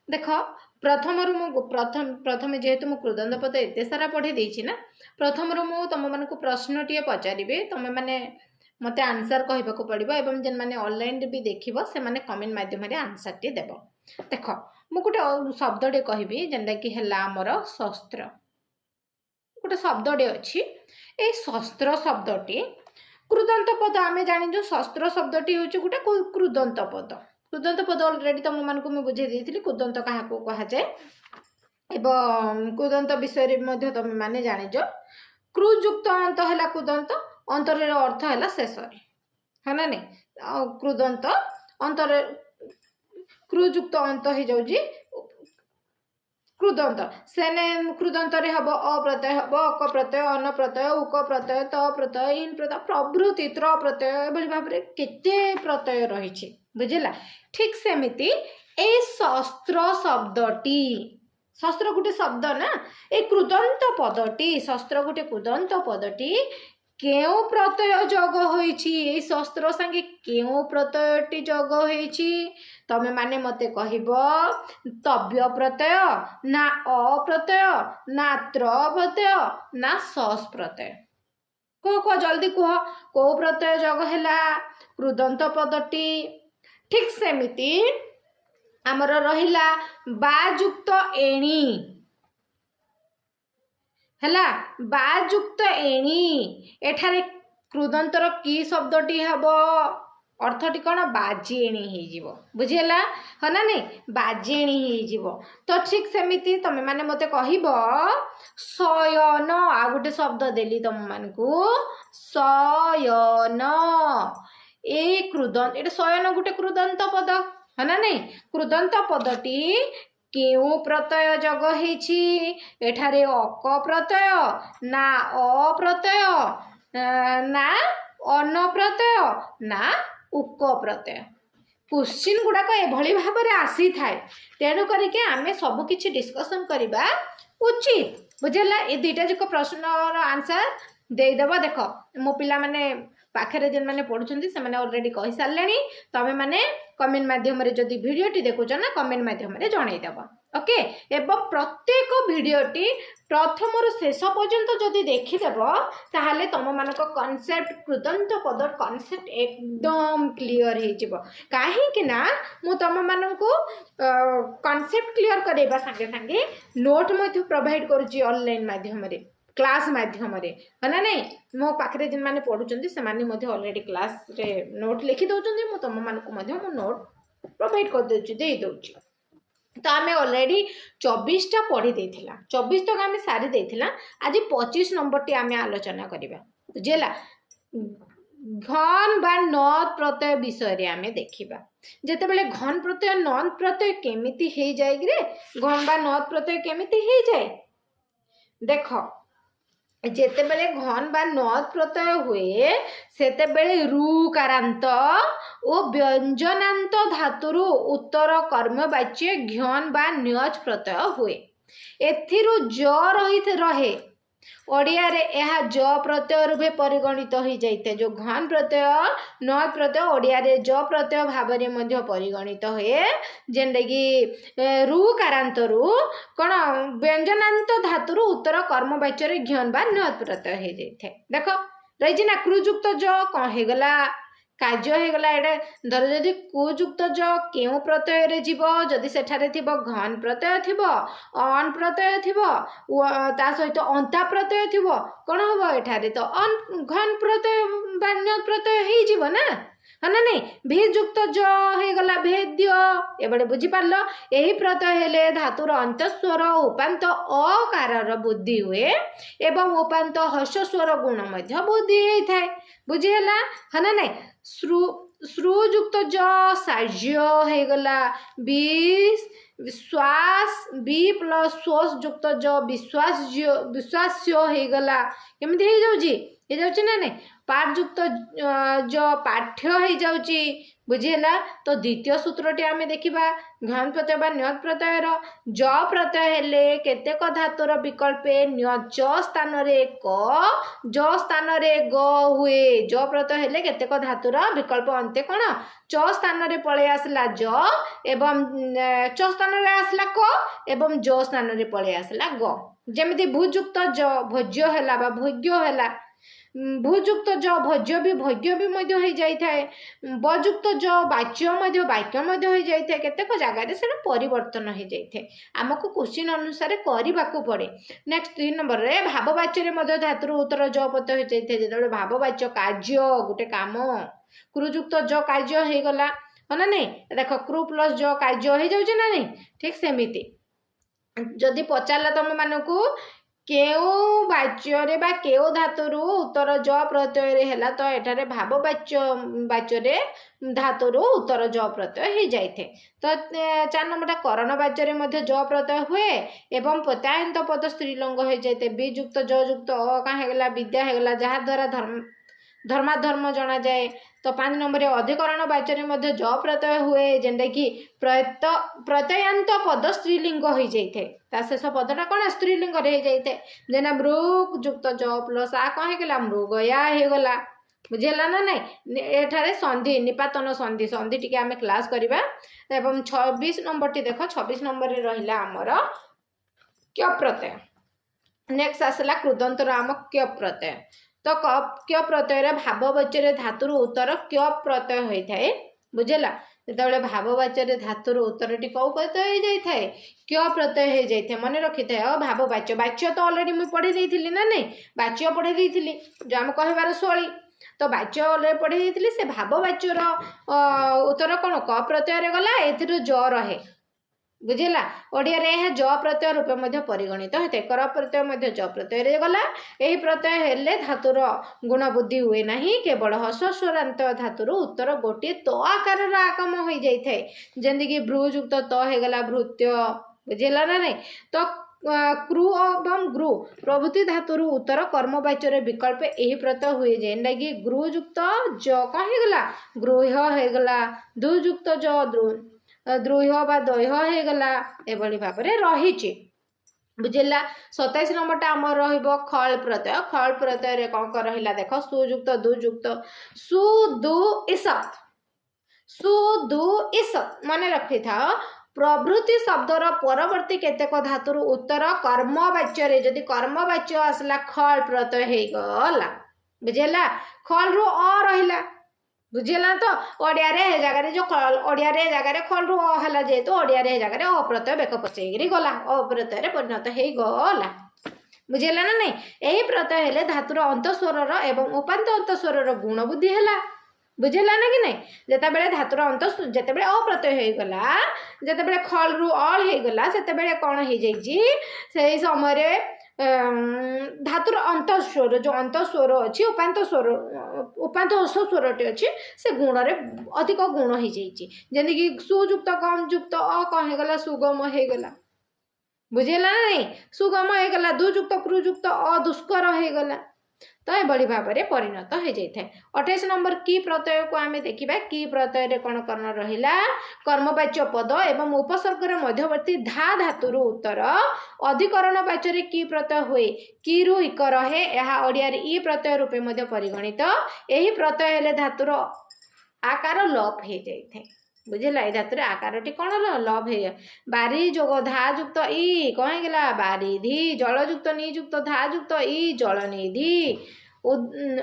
देख प्रथम प्रथम जेहेतु मु कृदंत पद एत सारा पढ़ी देछि ना प्रथम मु तुम मान प्रश्न टे पचारि तुम मैंने मत आंसर कहवाक पड़ो एवं जेन मैंने ऑनलाइन भी देखिबो से माने कमेंट माध्यम रे आंसर टे देबो। देख मु गोटे शब्दटे कहबी जेनटा कि हैला हमर शस्त्र गोटे शब्दटे अच्छी ए शस्त्र शब्दटी कृदंत पद आमे जानि जो शस्त्र शब्दटी होचे गोटे कृदंत पद कृदंत पद अलरेडी तुम मानक मुझे बुझे देती कृदंत क्या कह जाए एवं कृदंत विषय में तुम मैंने जानिज क्रुयुक्त अंत है कृदंत अंतर अर्थ है शेष है ना नहीं कृदंत अंतर क्रुयुक्त अंत हो जाऊँगी कृदंत सेने कृदंत हम अप्रत्यय हम अक प्रत्यय अन प्रत्यय उक प्रत्यय त प्रत्यय इन प्रत्यय प्रभृति त्र प्रत्यय भाव में केते प्रत्यय रही बुझला। ठीक सेमिति ए शस्त्र शब्दटी शस्त्र गोटे शब्द ना ए कृदंत पदटी शस्त्र गोटे कृदंत पदटी केउ प्रत्यय जग होइछि शस्त्र संगे केउ प्रत्ययटी जग होइछि तमे माने मते कहबो तव्य प्रत्यय ना अप्रत्यय ना त्र प्रत्यय ना सस प्रत्यय कह जल्दी कह को प्रत्यय जग हैला कृदंत पदटी। ठीक सेमिति आमर रहिला बाजुक्त एणी हैला बाजुक्त एणी एठारे कृदंतर की शब्दटी हबो अर्थटी कौन बाजेणी हो बुझीला है ना नहीं बाजेणी हो तो ठीक सेमिति तुम मैंने मते कहब शयन आ गोटे शब्द देली तुम मानकू शयन ए कृदंत ये शयन गोटे कृदंत पद है ना नहीं कृदंत पदटी केउ प्रत्यय जग होइछि एठारे अक प्रत्यय ना अप्रत्यय ना अन प्रत्यय ना उक प्रत्यय क्वेश्चन गुड़ाक एभली भाव में आसी थाए तेणु करके आमे सब किछि डिस्कशन करबा उचित बुझला। ए दुईटा जक प्रश्न आंसर देदेव देख मो पिला माने पाखे जेन मैंने पढ़ुंट से अलरेडी कही सारे तमें मैंने कमेंट मध्यम जदि भिडटी देखुच ना कमेंट मध्यम जनईदेव ओके। एवं प्रत्येक भिडटी प्रथम शेष पर्यंत जदि देखीदेव ताहले तुम मानक कॉन्सेप्ट कृदंत पद कॉन्सेप्ट एकदम क्लियर हो कहीं मु तुम मानक कॉन्सेप्ट क्लियर करवा संगे संगे नोट मध्य प्रोवाइड करुच्ची ऑनलाइन माध्यम क्लास माध्यम है ना नहीं मो पाखे जिन मैंने पढ़ुंट से अलरेडी क्लास रे नोट लिखि दौरान मु तुम मानक नोट प्रोवाइड कर दे दौची तो आम अलरेडी 24टा पढ़ी देथिला 24 तक आम सारी देथिला आज 25 नंबर टी आम आलोचना करबा बुझेला। घन बा नद प्रत्यय विषय रे आमे देखिबा जेते बेले घन प्रत्यय नद प्रत्यय केमिति हे जाय रे घन बा नद प्रत्यय केमिति हे जाय देख जेते बेले घन बा नद प्रत्यय हुए सेते बेले ऋकारांत और व्यंजनांत धातुरु उत्तर कर्मवाच्य घन बा न्यज प्रत्यय हुए एथिरु ज रहे ओडिया रे यह ज प्रत्यय रूपे परिगणित हो जाते जो घन प्रत्यय न प्रत्यय ओडिया रे ज प्रत्यय भाव में परिगणित हुए जेनटा कि ऋकारांतरु कौन व्यंजनांत धातुरु उत्तर कर्मवाच्य घन बा न प्रत्यय हो जाए देख रही ना क्रुयुक्त ज कौन होगला कार्य होगला एटा धर जदि कुयुक्त ज केउ प्रत्यय रे जीव जदि सेठारे थिबो घन प्रत्यय थिबो अन प्रत्यय थिबो ता सहित अंता प्रत्यय थिबो कोन हबो एठारे तो अन घन प्रत्यय बान्य प्रत्यय हे जीव ना है ना नहीं भेजुक्त ज होगला भेद्य एबडे बुझी पारलो एही प्रत्यय हेले धातुर अंतस्वर उपांत अकार बुद्धि हुए एवं उपांत हर्ष स्वर गुण मध्य बुद्धि हे थाए बुझी हैला है ना नहीं श्रुयुक्त ज साज्य होगला विश्वास बी प्लस श्वास युक्त ज विश्वास्य होगला केमिति हे जाउची ना नहीं पाठयुक्त ज पाठ्य हो जाउची बुझीला। तो द्वितीय सूत्रटी आम देखा घन प्रत्यय बा न्यज प्रत्ययर ज प्रत्यय हेले केतेक धातुर विकल्पे न्यज स्थान रे क ज स्थान रे ग हुए ज प्रत्यय हेले केतेक धातुर विकल्प अंते कौन च स्थान रे पळे आसला ज एवं च स्थान रे आसला क एवं ज स्थान रे पळे आसला ग जेमिति भूजुक्त ज भोज्य हैला बा भोग्य हैला भूजुक्त ज भोज्य भी मध्य हो जाए बजुक्त ज वाच्य मध्य हो जाए केतेक जगार से परिवर्तन हो जाए आमको क्वेश्चन अनुसार करने को पड़े। नेक्स्ट 3 नंबर रे भाववाच्य मध्य धातुर उत्तर ज प्रत्यय हो जाए जो भाववाच्य कार्य गोटे काम क्रुजुक्त ज कार्य हो गला है ना नहीं देख क्रू प्लस ज कार्य हो जाए ना नहीं ठीक सेमिति जदि पचारा तुम मानक केउ वाच्य बा केउ धातुर उत्तर ज प्रत्यय है तो एठारे भाववाच्य धातुर उत्तर ज प्रत्यय हो जाए तो 4 नंबर करण वाच्य मध्य ज प्रत्यय हुए एवं प्रत्यायंत पद स्त्रीलिंग हो जाए विजुक्त ज जुक्त क्या होगा विद्या होगा जहाँ द्वारा धर्माधर्म जना जाए। तो 5 नंबर अधिकरण वाच्य मध्य ज प्रत्यय हुए जेनटा कि प्रत्ययांत पद स्त्रीलिंग हो जाए शेष पदटा कौन स्त्रीलिंग हो जाए जेना मृग जुक्त ज प्लस आ कौन होगा मृगया होगला बुझेगा ना नहीं एठारे संधि निपातन संधि संधि टी आम क्लास करवा एवं 26 नंबर टी देख 26 नंबर रहा आमर क्य प्रत्यय नेक्स्ट आसला कृदंतर आम क्य प्रत्यय तो क्य प्रत्यय भाववाच्य धातुर उत्तर क्य प्रत्यय होता है बुझेगा जो भाववाच्य धातुर उत्तर टी कौ प्रत्यय हो जाए क्य प्रत्यय हो जाए मन रखी था भाववाच्य वाच्य तो अलरेडी मुझे पढ़े दी ना नहीं वाच्य पढ़े दी जो आम कहबार शैली तो वाच्य अलरेडी पढ़े दी से भाववाच्यर उत्तर कौन क प्रत्यय गला ए ज रहे बुझेगा ओडिया रे ज प्रत्यय रूपे मध्य परिगणित होते कर प्रत्यय ज प्रत्यय गला यही प्रत्यय हेले धातुर गुण बुद्धि हुए ना केवल हस्वरांत धातुर उत्तर गोटे तो आकार आगम हो जाए जमीक भ्रूजुक्त तो होगला भृत्य बुझेगा ना नहीं तो क्रू एवं ग्रु प्रभृति धातुर उत्तर कर्मवाच्य विकल्प यही प्रत्यय हुए जेनटा कि गुरुजुक्त ज कौन होगला गृह होगला दुजुक्त ज द्रुह बा दह्य होगला एभली भाव में रही बुझेगा। 27 नंबर आम खल प्रत्यय रे कौन कर रहा देख सुजुक्त दुजुक्त सुदु इसत मन रखी था प्रभृति शब्दर परवर्ती केतेक धातुर उत्तर कर्मवाच्य जदि कर्मवाच्य आसला खल प्रत्यय हो गला बुझेगा खल रु अ रहिला बुझेगा तो ओडिया रे जगह जो ओडिया रे जगह खल रु अला जेहेतु ओडिया रे जगह अप्रत्यय बेक पचेकरी गला अप्रत्यय परिणत हो गला बुझेगा ना नहीं यही प्रत्यय हेले धातुर अंतस्वर एवं उपांत अंतस्वर गुण बुद्धि है बुझेगा ना कि नहीं जिते धातुर अंत जिते अप्रत्यय हो गला जिते खल रु अल हो गला से कौन हो जाए समय धातुर अंतस्वर जो अंतस्वर अच्छी उपांत स्वरटे अच्छी से गुण रे अधिक गुण हो जाए जमीक सुजुक्त कम जुक्त अ कौन होगला सुगम होगला बुझेगा नहीं सुगम होगला दुजुक्त क्रुजुक्त अ दुष्कर होगला तो ये भाव में परिणत हो जाए। 28 नंबर की प्रत्यय को आम देखा की प्रत्यय कौन कर्ण रहा कर्मवाच्य पद एवं उपसर्ग मध्यवर्ती धा धातुर उत्तर अधिकरण वाच्य की प्रत्यय हुए की रु इक रहे यह ओडिया ई प्रत्यय रूपे मध्य परिगणित यही प्रत्यय हेले धातुर आकार लप हो जाए बुझेगा ये धातुर आकार टी कौन लभ है बारी जोग धा जुक्त ई कौन होगा बारिधि जलजुक्त निजुक्त धा जुक्त ई जलनिधि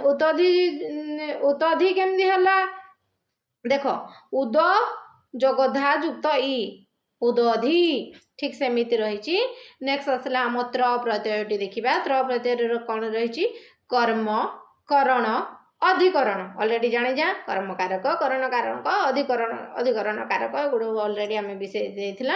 उतधि केमती है देख उद जोग धा जुक्त ई उदधि ठीक सेमिति रही। नेक्स्ट आसला आम त्र प्रत्यय देखा त्र प्रत्यय कौन रही कर्म करण अधिकरण ऑलरेडी जाने जा कर्म कारक करण कारक अधिकरण कारक गुड़ ऑलरेडी आम विषय देथिला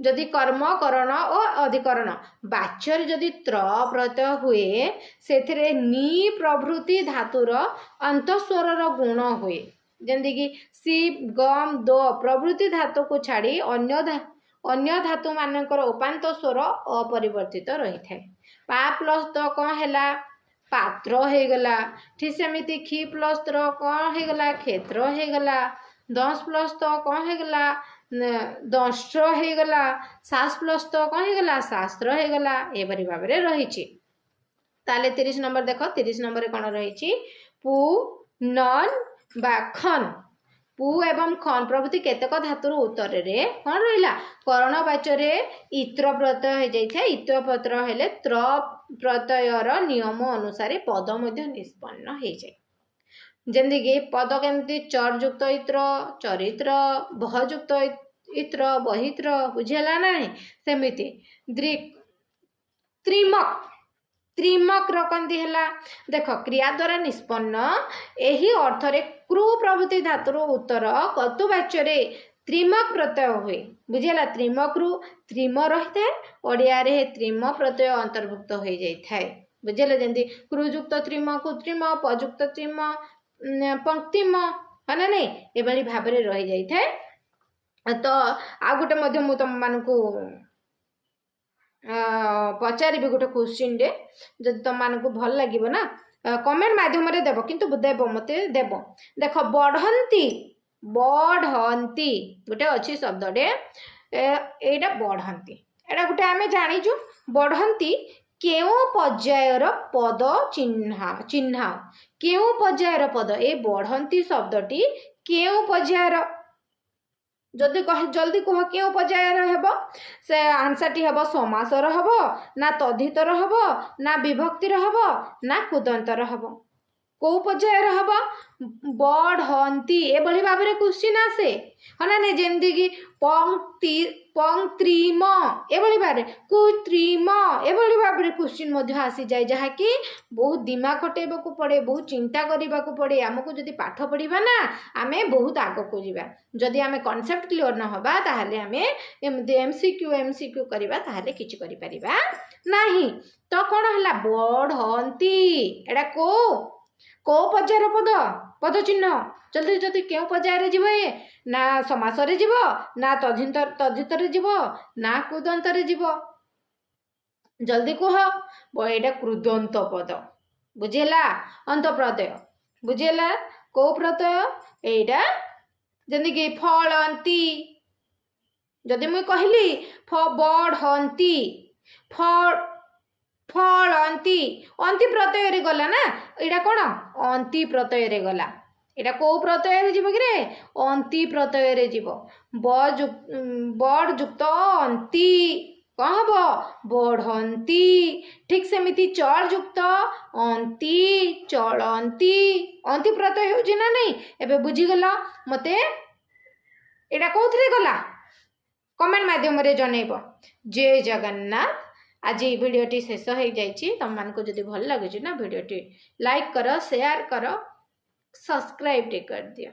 जदि कर्म करण और अधिकरण वाच्य जदि त्र प्रत्यय हुए से नी प्रभृति धातुर अंतस्वर गुण हुए जमीक सी गम दो प्रभृति धातु को छाड़ी अन्य धातु मानकर उपांत स्वर अपरिवर्तित रही था पा प्लस तो कौन है पात्र होगला ठीक सेमती खी प्लस त्र कौन होगला क्षेत्र होगला दस प्लस तो कौन होगला दष्ट्र होगला सास प्लस तो कौन होगला शास्त्र होगला एपरी भाव में रही। ताले 30 नंबर देख 30 नंबर कौन रही पु नन बा खन पु एवं खन प्रभृति केतक धातुर उत्तर रे कौन रहा करणवाच्य इत्र प्रत्यय हो जाए इत्र प्रत्यय हेले त्र प्रत्ययर नियम अनुसार पद निष्पन्न हो जाए जमी कि पद केमती चर युक्त इत्र चरित्र बहयुक्त इत्र बहित्र बुझेगा ना सेमिति त्रिमक त्रिमक रकंती है देख क्रिया द्वारा निष्पन्न यही अर्थ रे क्रू प्रभृति धातुर उत्तर कर्तुवाच्य त्रिमक प्रत्यय हुए बुझेगा त्रिमक रु त्रिम रही है ओडिया रे त्रिम प्रत्यय अंतर्भुक्त हो जाए बुझेगा जमी क्रुयुक्त त्रिम कुत्रिम पयुक्त त्रिम पंक्तिम है ना नहीं ये भाव में रही जाए तो आ गोटे मुझे तुम मानक पचारि गोटे क्वेश्चन डे जब तुम मानक भल लगे ना कमेंट माध्यम देव किंतु देव मत देव देख बढ़ंती बढ़ंती गोटे अच्छी शब्दटे एटा बढ़ंती एटा गोटे आम जाचु बढ़ंती केउ पर्यायर पद चिन्ह चिन्ह केउ पर्यायर पद ए बढ़ंती शब्दटी केउ पर्यायर जदि कह जल्दी कह क्यों पर्यायर हेब से आंसर टी हेब समासर हेब ना तद्धितर हेब ना विभक्तिर हेब ना कुदंतर हेब कौ पर्यायर हेब बढ़ंती ए भली भाव में क्वेश्चन आसे है ना नहीं जमती कि पंक्ति पंक्त्रिम ए भली भाव कुत्रिम ए भली भाव में क्वेश्चन आसी जाए जहाँकि बहुत दिमाग खटेबा को पड़े बहुत चिंता करने को पड़े आमको जदि पाठ पढ़ा ना आम बहुत आग को जीवा जदि आम कॉन्सेप्ट क्लियर न होबा ताहले आम एमसीक्यू करबा ताहले किछि करि परिबा नाही तो कौन है बढ़ंती एटा को पर्यायर पद पद चिन्ह जल्दी जल्दी क्यों पर्यायर जीव ये ना समासरे जीव ना तद्धितर जीव ना कुदंतरे जीव जल्दी कह एटा कृदंत पद बुझेला अंत प्रत्यय बुझेला को प्रत्यय एटा जमी कि फलंती जदि मुई कहली बढ़ंती फलंती अंति प्रत्यय रे गला ना एटा कौन अंति प्रत्यय रे गला एटा को प्रत्यय रे जीव कि रे अंति प्रत्यय रे जीव बड़ युक्त अंति कौन हम बढ़ंती ठीक सेमिति चल युक्त अंति चलंती अंति प्रत्यय होची ना नहीं एबे बुझीगल मते एटा कोथरे गला कमेंट माध्यम रे जनैब जय जगन्नाथ आज भिडियोटी शेष हो जाइए तुम मानक जदि भल लगुच ना भिडियोटी लाइक कर शेयर कर सब्सक्राइब कर दियो।